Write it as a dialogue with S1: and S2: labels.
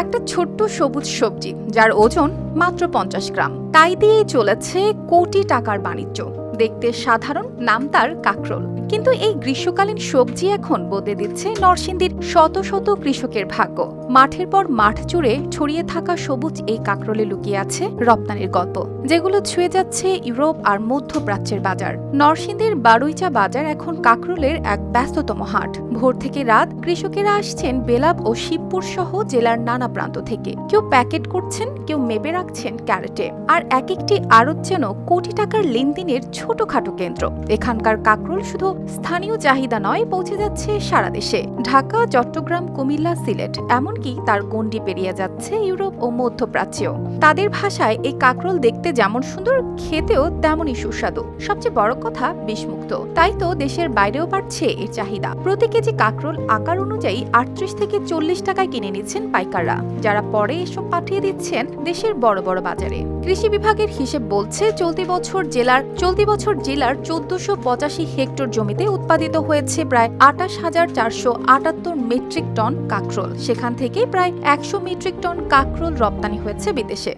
S1: একটা ছোট্ট সবুজ সবজি যার ওজন মাত্র 50 গ্রাম, তাই দিয়েই চলেছে কোটি টাকার বাণিজ্য। দেখতে সাধারণ, নাম তার কাকরোল, কিন্তু এই গ্রীষ্মকালীন সবজি এখন বদলে দিচ্ছে নরসিংদীর শত শত কৃষকের ভাগ্য। মাঠের পর মাঠ জুড়ে ছড়িয়ে থাকা সবুজ এই কাকরোলে লুকিয়ে আছে রপ্তানির গল্প, যেগুলো ছুঁয়ে যাচ্ছে ইউরোপ আর মধ্যপ্রাচ্যের বাজার। নরসিংদীর বারুইচা বাজার এখন কাকরোলের এক ব্যস্ততম হাট। ভোর থেকে রাত কৃষকেরা আসছেন বেলাব ও শিবপুর সহ জেলার নানা প্রান্ত থেকে। কেউ প্যাকেট করছেন, কেউ মেপে রাখছেন ক্যারেটে, আর এক একটি আড়ত যেন কোটি টাকার লেনদেনের ছোটখাটো কেন্দ্র। এখানকার কাকরোল শুধু স্থানীয় চাহিদা নয়, পৌঁছে যাচ্ছে সারা দেশে। ঢাকা, চট্টগ্রাম, কুমিল্লা, সিলেট, এমনকি তার গণ্ডি পেরিয়ে যাচ্ছে ইউরোপ ও মধ্যপ্রাচ্যেও। তাদের ভাষায় এই কাকরোল দেখতে যেমন সুন্দর, খেতেও তেমনই সুস্বাদু। সবচেয়ে বড় কথা, বিষমুক্ত। তাই তো দেশের বাইরেও বাড়ছে এর চাহিদা। প্রতি কেজি কাকরোল আকার অনুযায়ী 38 থেকে 40 টাকায় কিনে নিচ্ছেন পাইকাররা, যারা পরে এসব পাঠিয়ে দিচ্ছেন দেশের বড় বড় বাজারে। কৃষি বিভাগের হিসেব বলছে চলতি বছর জেলার 1485 হেক্টর জমিতে উৎপাদিত হয়েছে প্রায় 28,478 মেট্রিক টন কাকরোল। সেখান থেকে প্রায় 100 মেট্রিক টন কাকরোল রপ্তানি হয়েছে বিদেশে।